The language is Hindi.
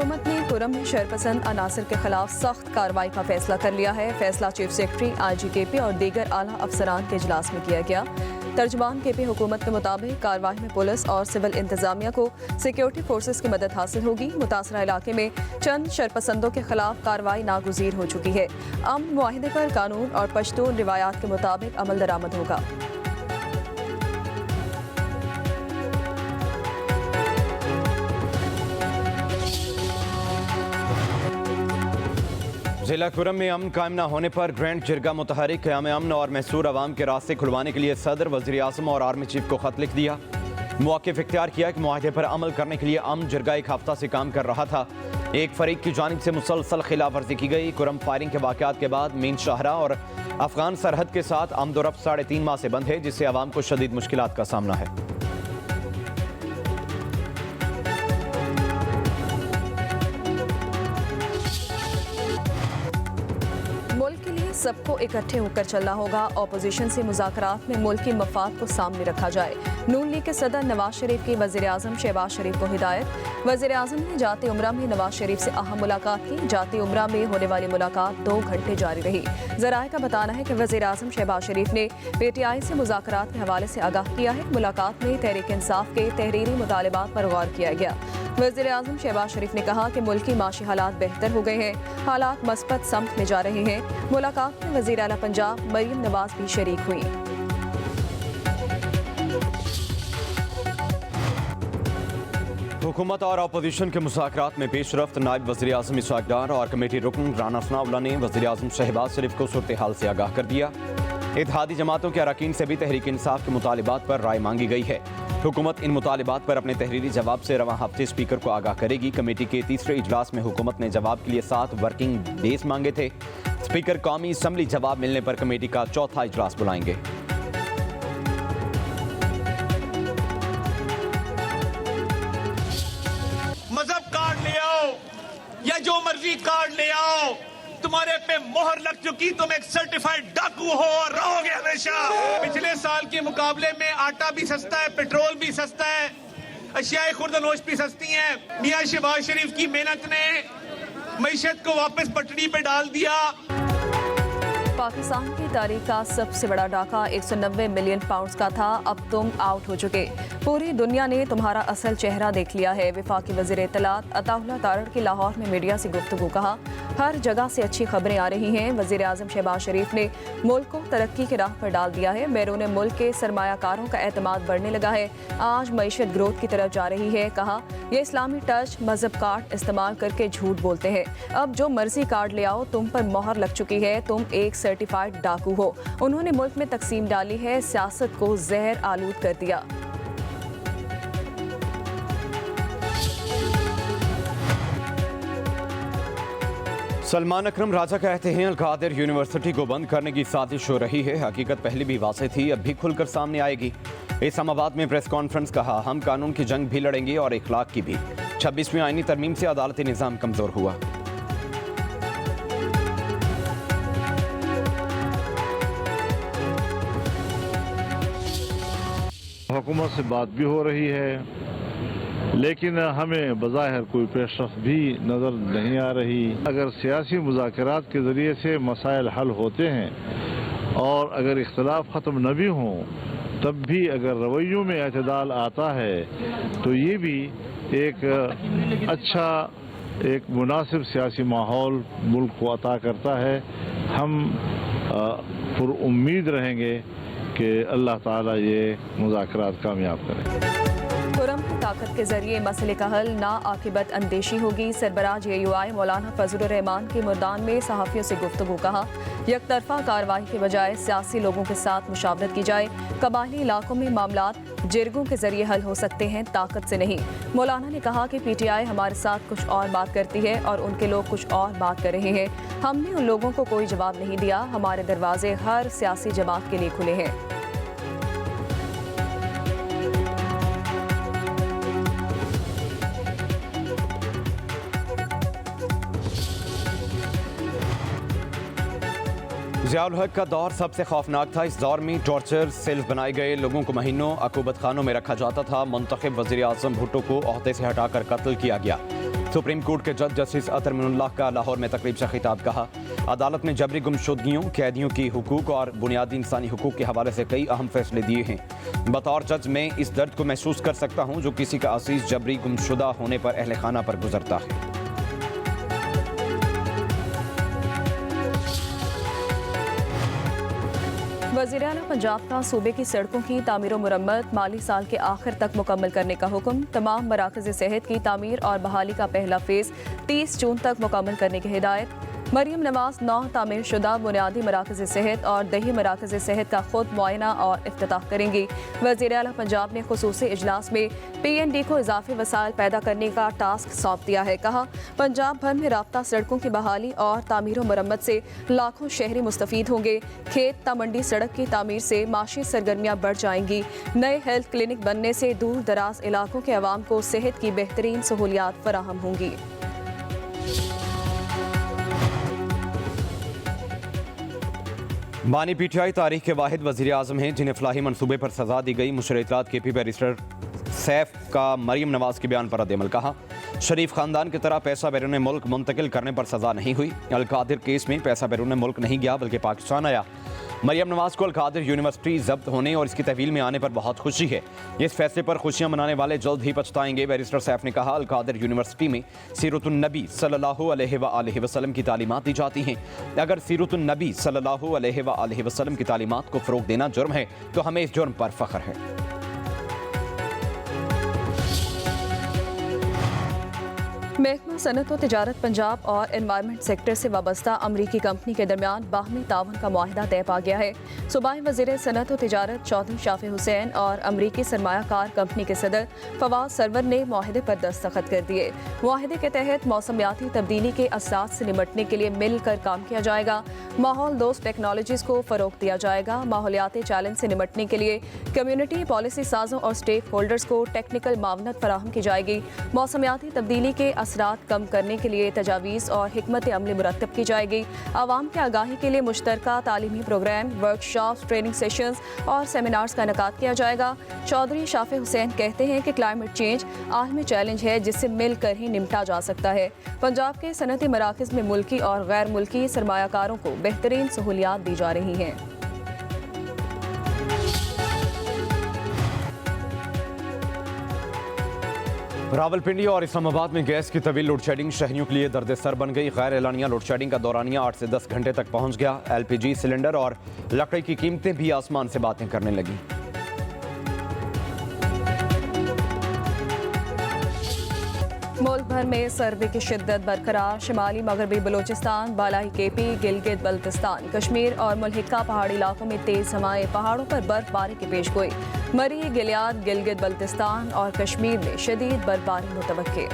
हुकूमत ने कुरम में शरपसंद अनासर के खिलाफ सख्त कार्रवाई का फैसला कर लिया है। फैसला चीफ सेक्रेटरी IGKP और दीगर आला अफसरान के इजलास में किया गया। तर्जुमान KP हुकूमत के मुताबिक कार्रवाई में पुलिस और सिविल इंतजामिया को सिक्योरिटी फोर्सेस की मदद हासिल होगी। मुतासरा इलाके में चंद शरपसंदों के खिलाफ कार्रवाई नागुज़ीर हो चुकी है। अमन मुआहिदे पर कानून और पश्तून रिवायात के मुताबिक अमल दरामद होगा। जिला कुरम में अमन कायम न होने पर ग्रैंड जिरगा मुतहरिक क़याम अमन और महसूर अवाम के रास्ते खुलवाने के लिए सदर, वज़ीर आज़म और आर्मी चीफ को खत लिख दिया। मौक़िफ़ इख्तियार किया कि मुआहदे पर अमल करने के लिए अमन जिरगा एक हफ्ता से काम कर रहा था। एक फरीक की जानिब से मुसलसल खिलाफ वर्जी की गई। कुरम फायरिंग के वाक़यात के बाद मीन शाहरा और अफगान सरहद के साथ आमदोरफ्त 3.5 माह से बंद है, जिससे अवाम को शदीद मुश्किलात का सामना है। मुल्क के लिए सबको इकट्ठे होकर चलना होगा। अपोजिशन से मुज़ाकरात में मुल्क की मफाद को सामने रखा जाए। नून लीग के सदर नवाज शरीफ की वज़ीर आज़म शहबाज शरीफ को हिदायत। वज़ीर आज़म ने जाते उम्रा में नवाज शरीफ से अहम मुलाकात की। जाते उम्रा में होने वाली मुलाकात 2 घंटे जारी रही। ज़राए का बताना है कि वज़ीर आज़म शहबाज शरीफ ने PTI से मुज़ाकरात के हवाले से आगाह किया है। मुलाकात में तहरीक इंसाफ के तहरीरी मुतालबात पर गौर किया गया। वज़ीर आज़म शहबाज शरीफ ने कहा कि मुल्क की माशी हालात बेहतर हो गए हैं, हालात मस्बत समत में जा रहे हैं। मुलाकात में वज़ीर आला पंजाब मरीम नवाज भी शरीक हुई। हुकूमत और अपोजिशन के मुज़ाकरात में पेशरफ्त। नायब वज़ीर आज़म इसहाक़ डार और कमेटी रुकन राना सनाउल्लाह ने वज़ीर आज़म शहबाज शरीफ को सूरत हाल से आगाह कर दिया। इत्तेहादी जमातों के अरकान से भी तहरीक इंसाफ के मुतालिबात पर राय मांगी गई है। हुकूमत इन मुतालिबात पर अपने तहरीरी जवाब से रवां हफ्ते स्पीकर को आगाह करेगी। कमेटी के तीसरे इजलास में हुकूमत ने जवाब के लिए 7 वर्किंग डेज मांगे थे। स्पीकर कौमी असम्बली जवाब मिलने पर कमेटी का चौथा इजलास बुलाएंगे। मजहब कार्ड ले आओ या जो मर्जी कार्ड ले आओ, तुम्हारे पे मोहर लग चुकी, तुम एक सर्टिफाइड डाकू हो और रहोगे हमेशा। पिछले साल के मुकाबले में आटा भी सस्ता है, पेट्रोल भी सस्ता है, अशियाए खुर्दनोश भी सस्ती हैं। मियां शहबाज शरीफ की मेहनत ने मईशत को वापस पटड़ी पे डाल दिया। पाकिस्तान की तारीख का सबसे बड़ा डाका 190 मिलियन पाउंड्स का था। अब तुम आउट हो चुके। पूरी दुनिया ने तुम्हारा असल चेहरा देख लिया है। वफाकी वज़ीर इत्तलात अताउल्लाह तारड़ की लाहौर में मीडिया से गुफ्तगू। कहा, हर जगह से अच्छी खबरें आ रही हैं। वज़ीर आज़म शहबाज शरीफ ने मुल्क को तरक्की की राह पर डाल दिया है। बैरून मुल्क के सरमायाकारों का एतमाद बढ़ने लगा है। आज मईशत ग्रोथ की तरफ जा रही है। कहा, ये इस्लामी टच मजहब कार्ड इस्तेमाल करके झूठ बोलते हैं। अब जो मर्जी कार्ड ले आओ, तुम पर मोहर लग चुकी है। तुम एक सर्टिफाइड डाकू हो। उन्होंने मुल्क में तकसीम डाली है, सियासत को जहर आलूद कर दिया। सलमान अकरम राजा कहते हैं अल-कादिर यूनिवर्सिटी को बंद करने की साजिश हो रही है। हकीकत पहले भी वाज़ेह थी, अब भी खुलकर सामने आएगी। इस्लामाबाद में प्रेस कॉन्फ्रेंस। कहा, हम कानून की जंग भी लड़ेंगे और इखलाक की भी। 26वीं आईनी तरमीम से अदालती निज़ाम कमज़ोर हुआ। हुकूमत से बात भी हो रही है, लेकिन हमें बज़ाहिर कोई पेशरफ्त भी नज़र नहीं आ रही। अगर सियासी मुज़ाकरात के ज़रिए से मसाइल हल होते हैं और अगर इख्तलाफ ख़त्म न भी हों, तब भी अगर रवैयों में एतदाल आता है तो ये भी एक अच्छा, एक मुनासिब सियासी माहौल मुल्क को अता करता है। हम पुरुम्मीद रहेंगे कि अल्लाह ताला ये मुज़ाकरात कामयाब करें। कुरम की ताकत के जरिए मसले का हल ना आकिबत अंदेशी होगी। सरबराह JUI मौलाना फजलुर रहमान के मैदान में सहाफ़ियों से गुफ्तगू। कहा, यकतरफा कार्रवाई के बजाय सियासी लोगों के साथ मुशावरत की जाए। कबायली इलाकों में मामलात जिरगों के जरिए हल हो सकते हैं, ताकत से नहीं। मौलाना ने कहा कि PTI हमारे साथ कुछ और बात करती है और उनके लोग कुछ और बात कर रहे हैं। हमने उन लोगों को कोई जवाब नहीं दिया। हमारे दरवाजे हर सियासी जमात के लिए खुले हैं। ज़ियाउल हक का दौर सबसे खौफनाक था। इस दौर में टॉर्चर सेल्स बनाए गए, लोगों को महीनों अकूबत खानों में रखा जाता था। मुंतखब वज़ीर आज़म भुट्टो को ओहदे से हटाकर कत्ल किया गया। सुप्रीम कोर्ट के जज जस्टिस अतर मिनुल्लाह का लाहौर में तकरीब से खिताब। कहा, अदालत ने जबरी गुमशुदगियों, कैदियों की हुकूक और बुनियादी इंसानी हुकूक के हवाले से कई अहम फैसले दिए हैं। बतौर जज मैं इस दर्द को महसूस कर सकता हूँ जो किसी का असीज जबरी गुमशुदा होने पर अहले खाना पर गुजरता है। वज़ीर आला पंजाब का सूबे की सड़कों की तामीर और मुरम्मत माली साल के आखिर तक मुकम्मल करने का हुक्म। तमाम मराकज़ सेहत की तामीर और बहाली का पहला फेज़ 30 जून तक मुकम्मल करने की हिदायत। मरियम नवाज 9 तामीर शुदा बुनियादी मराकज़ सेहत और दही मराकज़ सेहत का खुद मुआयना और इफ्तिताह करेंगी। वज़ीर आला पंजाब ने खुसूसी इजलास में PND को इजाफी वसाइल पैदा करने का टास्क सौंप दिया है। कहा, पंजाब भर में राब्ता सड़कों की बहाली और तामीर और मुरम्मत से लाखों शहरी मुस्तफ़ीद होंगे। खेत ता मंडी सड़क की तामीर से माशी सरगर्मियाँ बढ़ जाएंगी। नए हेल्थ क्लिनिक बनने से दूर दराज इलाकों के अवाम को सेहत की बेहतरीन सहूलियात फराहम होंगी। बानी PTI तारीख के वाहिद वज़ीर आज़म हैं जिन्हें फलाही मनसूबे पर सजा दी गई। मुशर इत्तलात KP बैरिस्टर सैफ का मरियम नवाज के बयान पर रद्द-ए-अमल। कहा, शरीफ खानदान की तरह पैसा बैरून मुल्क मुंतकिल करने पर सजा नहीं हुई। अलकादिर केस में पैसा बैरून मुल्क नहीं गया बल्कि पाकिस्तान आया। मरियम नवाज को अलकादिर यूनिवर्सिटी जब्त होने और इसकी तहवील में आने पर बहुत खुशी है। इस फैसले पर खुशियां मनाने वाले जल्द ही पछताएंगे। बैरिस्टर सैफ ने कहा, अलकादिर यूनिवर्सिटी में सीरतुन नबी सल्लल्लाहु अलैहि वसल्लम की तालीमात दी जाती हैं। अगर सीरतुन नबी सल्लल्लाहु अलैहि वसल्लम की तालीमात को फ़रोग़ देना जुर्म है तो हमें इस जुर्म पर फ़ख्र है। महकमा सनत व तिजारत पंजाब और एनवायरनमेंट सेक्टर से वाबस्ता अमरीकी कंपनी के दरमियान बाहमी तावन का मुआहिदा तय पा गया है। सूबाई वज़ीर सनत व तिजारत चौधरी शाफी हुसैन और अमरीकी सरमायाकार कंपनी के सदर फवाद सरवर ने मुआहिदे पर दस्तखत कर दिए। मुआहिदे के तहत मौसमियाती तब्दीली के असरात से निपटने के लिए मिलकर काम किया जाएगा। माहौल दोस्त टेक्नोलॉजीज़ को फ़रोग़ दिया जाएगा। माहौलियाती चैलेंज से निपटने के लिए कम्यूनिटी पॉलिसी साजों और स्टेक होल्डर्स को टेक्निकल मावनत फराहम की जाएगी। मौसमियाती तब्दीली के असरात कम करने के लिए तजावीज़ और हिकमत अमली मुरतब की जाएगी। आवाम के आगाही के लिए मुश्तरका तालीमी प्रोग्राम, वर्कशॉप्स, ट्रेनिंग सेशंस और सेमिनार्स का इनेकाद किया जाएगा। चौधरी शाफी हुसैन कहते हैं कि क्लाइमेट चेंज आलमी चैलेंज है जिससे मिलकर ही निपटा जा सकता है। पंजाब के सनती मराकज़ में मुल्की और गैर मुल्की सरमायाकारों को बेहतरीन सहूलियात दी जा रही हैं। रावलपिंडी और इस्लामाबाद में गैस की तवील लोड शेडिंग शहरियों के लिए दर्द सर बन गई। गैर एलानिया लोड शेडिंग का दौरानिया 8 से 10 घंटे तक पहुंच गया। LPG सिलेंडर और लकड़ी की कीमतें भी आसमान से बातें करने लगी। मुल्क भर में सर्दी की शिद्दत बरकरार। शिमाली मगरबी बलूचिस्तान, बालाई KP, गिलगित बल्तिस्तान, कश्मीर और मुल्हिका पहाड़ी इलाकों में तेज हवाएं, पहाड़ों पर बर्फबारी की पेशगोई। मरी, गिलियाद, गिलगित बल्तिस्तान और कश्मीर में शदीद बर्फबारी मुतवक्के।